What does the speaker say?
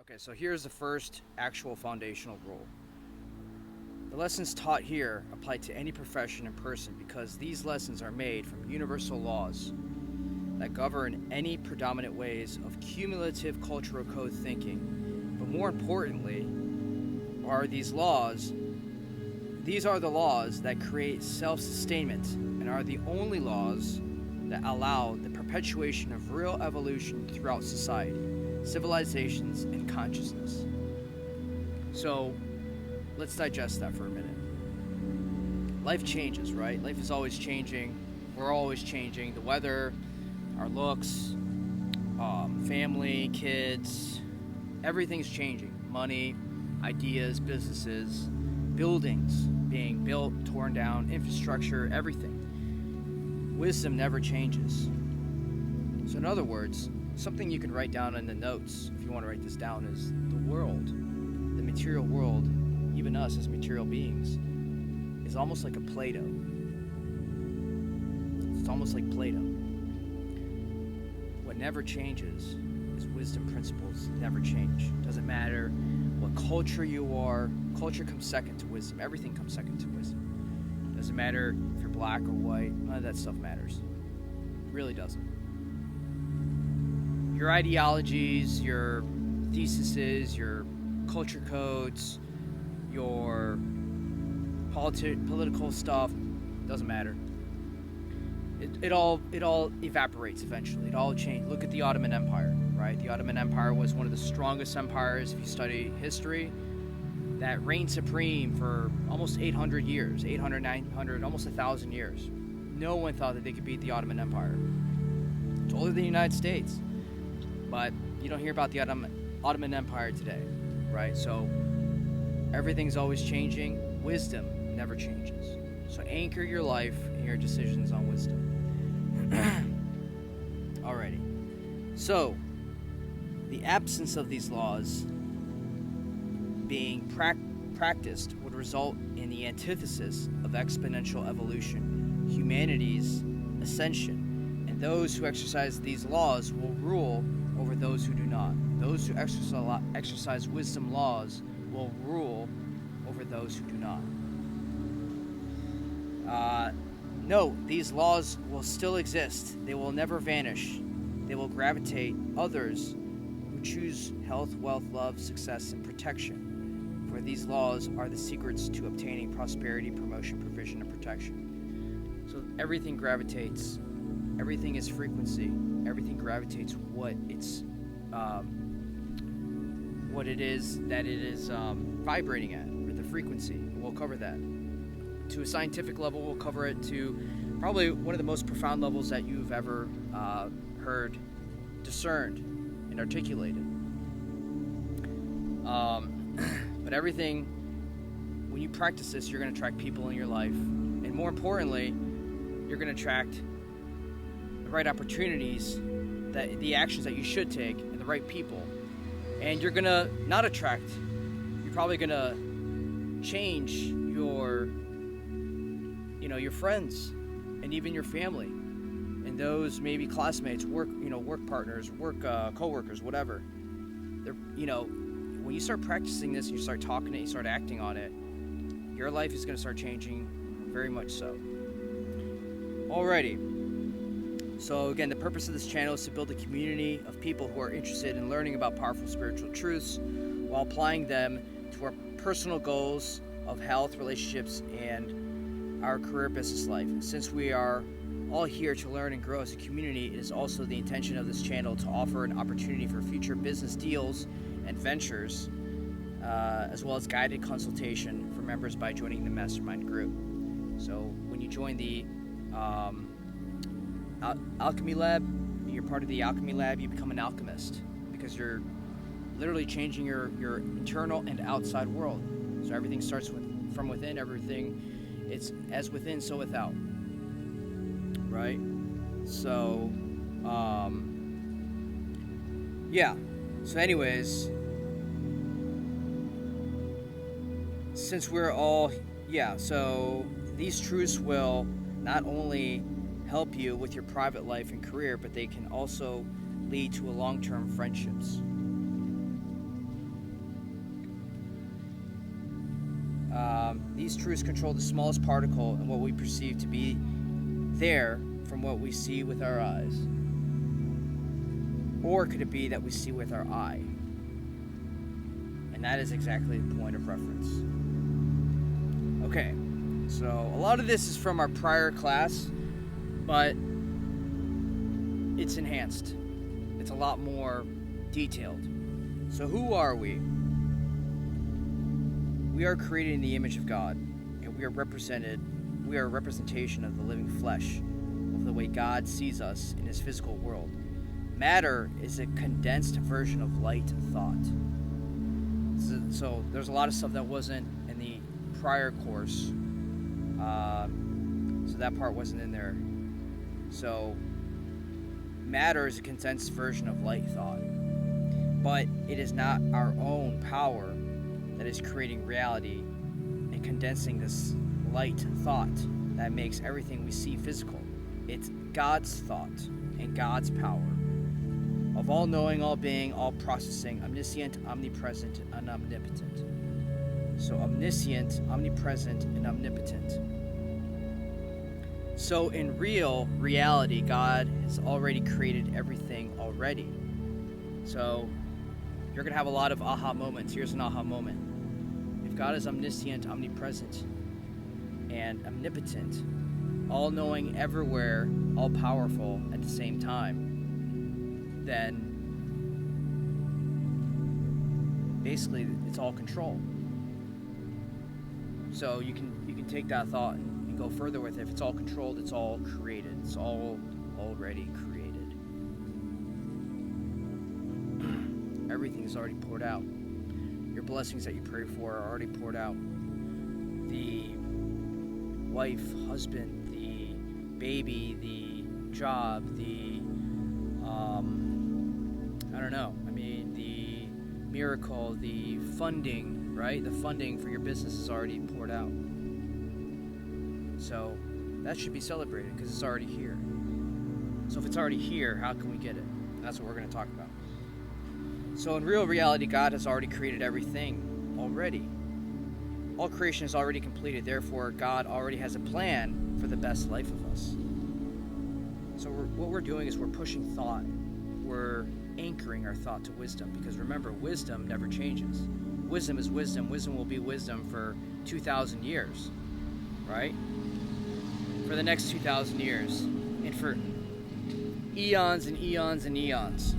Okay, so here's the first actual foundational rule. The lessons taught here apply to any profession and person because these lessons are made from universal laws that govern any predominant ways of cumulative cultural code thinking. But more importantly, these are the laws that create self-sustainment and are the only laws that allow the perpetuation of real evolution throughout society, civilizations, and consciousness. So, let's digest that for a minute. Life changes, right? Life is always changing. We're always changing. The weather, our looks, family, kids, everything's changing. Money, ideas, businesses, buildings being built, torn down, infrastructure, everything. Wisdom never changes. So in other words, something you can write down in the notes, if you want to write this down, is the world, the material world, even us as material beings, is almost like a Play-Doh. It's almost like Play-Doh. What never changes is wisdom principles never change. Doesn't matter what culture you are, culture comes second to wisdom. Everything comes second to wisdom. Doesn't matter if you're black or white, none of that stuff matters. It really doesn't. Your ideologies, your theses, your culture codes, your political stuff, doesn't matter. It all evaporates eventually. It all changes. Look at the Ottoman Empire, right? The Ottoman Empire was one of the strongest empires, if you study history, that reigned supreme for almost 800 years, 800, 900, almost 1,000 years. No one thought that they could beat the Ottoman Empire. It's older than the United States, but you don't hear about the Ottoman Empire today, right? So everything's always changing. Wisdom never changes. So anchor your life and your decisions on wisdom. Alrighty. So, the absence of these laws being practiced would result in the antithesis of exponential evolution, humanity's ascension, and those who exercise these laws will rule over those who do not. Those who exercise wisdom laws will rule over those who do not. No, these laws will still exist. They will never vanish. They will gravitate others who choose health, wealth, love, success, and protection. For these laws are the secrets to obtaining prosperity, promotion, provision, and protection. So everything gravitates. Everything is frequency. Everything gravitates what it is that it is vibrating at, or the frequency. We'll cover that. To a scientific level, we'll cover it to probably one of the most profound levels that you've ever heard discerned and articulated. But everything, when you practice this, you're going to attract people in your life. And more importantly, you're going to attract the right opportunities, the actions that you should take, and the right people. And you're going to not attract, you're probably going to change your friends and even your family and those maybe classmates, work partners, co-workers, whatever. When you start practicing this, you start talking it, you start acting on it, your life is going to start changing very much so. Alrighty. So again, the purpose of this channel is to build a community of people who are interested in learning about powerful spiritual truths while applying them to our personal goals of health, relationships, and our career business life. Since we are all here to learn and grow as a community, it is also the intention of this channel to offer an opportunity for future business deals and ventures, as well as guided consultation for members by joining the mastermind group. So when you join the Alchemy Lab, you're part of the Alchemy Lab, you become an alchemist because you're literally changing your internal and outside world. So everything starts from within, everything, it's as within, so without. Right? So, yeah. So anyways, since we're all, so these truths will not only help you with your private life and career, but they can also lead to a long-term friendships. These truths control the smallest particle in what we perceive to be there from what we see with our eyes. Or could it be that we see with our eye? And that is exactly the point of reference. Okay, so a lot of this is from our prior class, but it's enhanced. It's a lot more detailed. So who are we? We are created in the image of God, and we are a representation of the living flesh, of the way God sees us in his physical world. Matter is a condensed version of light thought. So there's a lot of stuff that wasn't in the prior course, so that part wasn't in there. So matter is a condensed version of light thought, but it is not our own power that is creating reality and condensing this light thought that makes everything we see physical. It's God's thought and God's power of all knowing, all being, all processing, omniscient, omnipresent, and omnipotent. So omniscient, omnipresent, and omnipotent. So in real reality, God has already created everything already. So you're going to have a lot of aha moments. Here's an aha moment. If God is omniscient, omnipresent, and omnipotent, all-knowing everywhere, all-powerful at the same time, then basically it's all control. So you can take that thought and go further with it. If it's all controlled, it's all created. It's all already created. Everything is already poured out. Your blessings that you pray for are already poured out. The wife, husband, the baby, the job, the the miracle, the funding, right? The funding for your business is already poured out. So that should be celebrated because it's already here. So if it's already here, how can we get it? That's what we're going to talk about. So in real reality, God has already created everything already. All creation is already completed. Therefore, God already has a plan for the best life of us. So what we're doing is we're pushing thought. We're anchoring our thought to wisdom. Because remember, wisdom never changes. Wisdom is wisdom. Wisdom will be wisdom for 2,000 years. Right? For the next 2,000 years. And for eons and eons and eons.